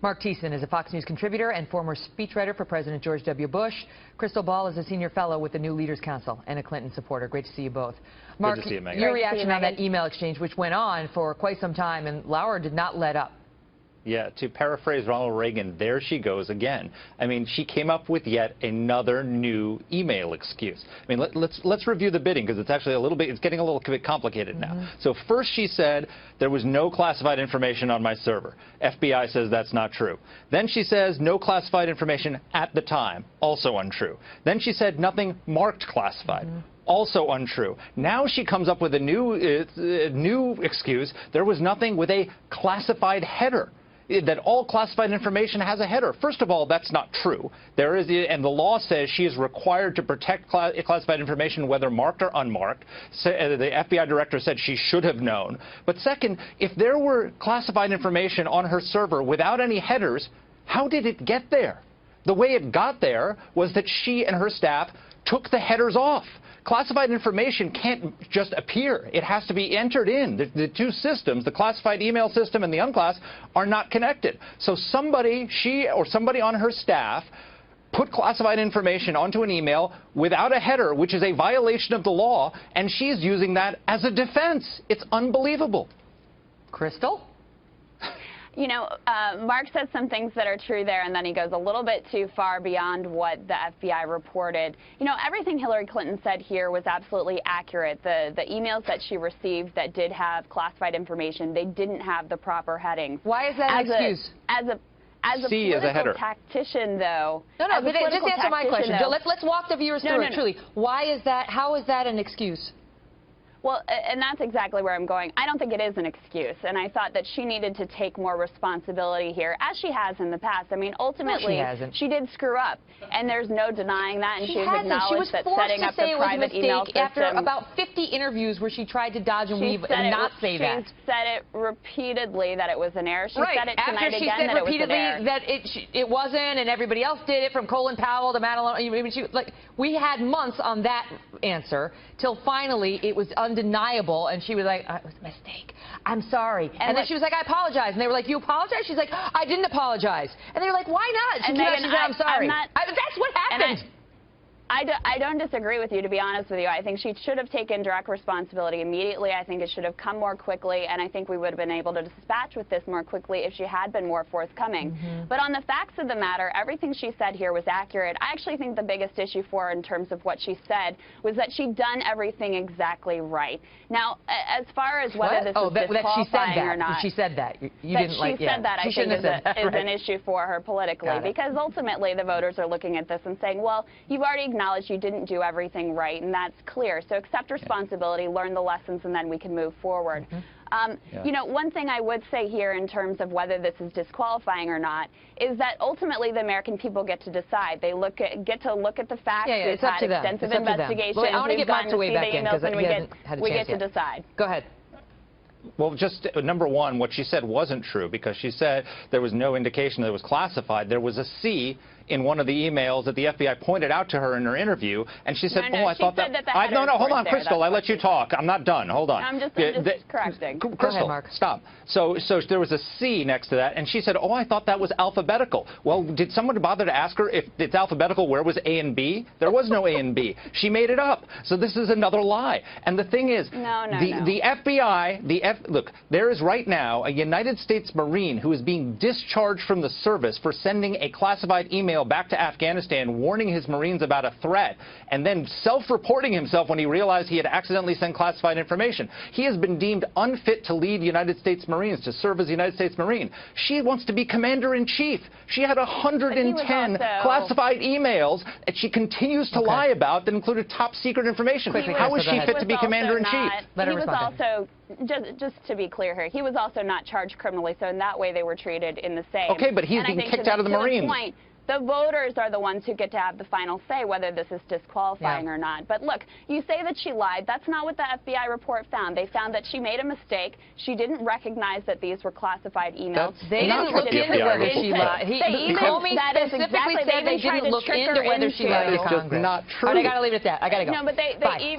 Marc Thiessen is a Fox News contributor and former speechwriter for President George W. Bush. Crystal Ball is a senior fellow with the New Leaders Council and a Clinton supporter. Great to see you both. Marc, your reaction on that email exchange, which went on for quite some time, and Lauer did not let up. Yeah, to paraphrase Ronald Reagan, there she goes again. I mean, she came up with yet another new email excuse. I mean, let's review the bidding, because it's actually it's getting a little bit complicated now. So first she said there was no classified information on my server. FBI says that's not true. Then she says no classified information at the time, also untrue. Then she said nothing marked classified. Also untrue. Now she comes up with a new excuse. There was nothing with a classified header. That all classified information has a header. First of all, that's not true. There is, and the law says she is required to protect classified information, whether marked or unmarked. So, the FBI director said she should have known. But second, if there were classified information on her server without any headers, how did it get there? The way it got there was that she and her staff took the headers off. Classified information can't just appear. It has to be entered in. The two systems, the classified email system and the unclass, are not connected. So she or somebody on her staff put classified information onto an email without a header, which is a violation of the law, and she's using that as a defense. It's unbelievable. Crystal? You know, Mark says some things that are true there, and then he goes a little bit too far beyond what the FBI reported. You know, everything Hillary Clinton said here was absolutely accurate. The emails that she received that did have classified information, they didn't have the proper headings. Why is that an excuse? As a political tactician, though. No, but just answer my question. Let's walk the viewers through it, truly. Why is that? How is that an excuse? Well, and that's exactly where I'm going. I don't think it is an excuse, and I thought that she needed to take more responsibility here, as she has in the past. I mean, ultimately, she did screw up, and there's no denying that, and she has acknowledged that setting up the private email system. After about 50 interviews where she tried to dodge and weave and not say that. She said it repeatedly that it was an error. She said it tonight again that it was an error. That it wasn't, and everybody else did it, from Colin Powell to Madeline. I mean, we had months on that answer till finally it was undeniable, and she was like, it was a mistake. I'm sorry. And then she was like, I apologize. And they were like, you apologize? She's like, I didn't apologize. And they were like, why not? She said, I'm sorry. That's what happened. I don't disagree with you, to be honest with you. I think she should have taken direct responsibility immediately. I think it should have come more quickly, and I think we would have been able to dispatch with this more quickly if she had been more forthcoming. But on the facts of the matter, everything she said here was accurate. I actually think the biggest issue for her in terms of what she said was that she'd done everything exactly right. Now, as far as whether this is disqualifying or not. She said that. You didn't like that. I think is an issue for her politically, because ultimately the voters are looking at this and saying, well, you've already acknowledge you didn't do everything right, and that's clear. So accept responsibility, learn the lessons, and then we can move forward. You know, one thing I would say here in terms of whether this is disqualifying or not is that ultimately the American people get to decide. They get to look at the facts. It's up to them. Extensive investigations. I want to get Mark's way back in, because we get to decide. Go ahead. Well, just number one, what she said wasn't true, because she said there was no indication that it was classified. There was a C in one of the emails that the FBI pointed out to her in her interview, and she said, I thought that. No, hold on, Crystal, I let you talk. I'm not done. Hold on. I'm just correcting. Crystal, go ahead, Mark. Stop. So there was a C next to that, and she said, oh, I thought that was alphabetical. Well, did someone bother to ask her if it's alphabetical, where was A and B? There was no A and B. She made it up. So this is another lie. And the thing is, the FBI, look, there is right now a United States Marine who is being discharged from the service for sending a classified email back to Afghanistan warning his Marines about a threat, and then self-reporting himself when he realized he had accidentally sent classified information. He has been deemed unfit to lead United States Marines, to serve as a United States Marine. She wants to be commander-in-chief. She had 110 classified emails that she continues to lie about that included top-secret information. How is she fit to be commander-in-chief? He was also, just to be clear here, he was also not charged criminally, so in that way they were treated in the same. Okay, but he's being kicked out of the Marines. The voters are the ones who get to have the final say whether this is disqualifying or not. But look, you say that she lied. That's not what the FBI report found. They found that she made a mistake. She didn't recognize that these were classified emails. They didn't look into whether she lied. Comey specifically said they didn't look into whether she lied to Congress. Not true. I got to leave it at that. I got to go. No, but they even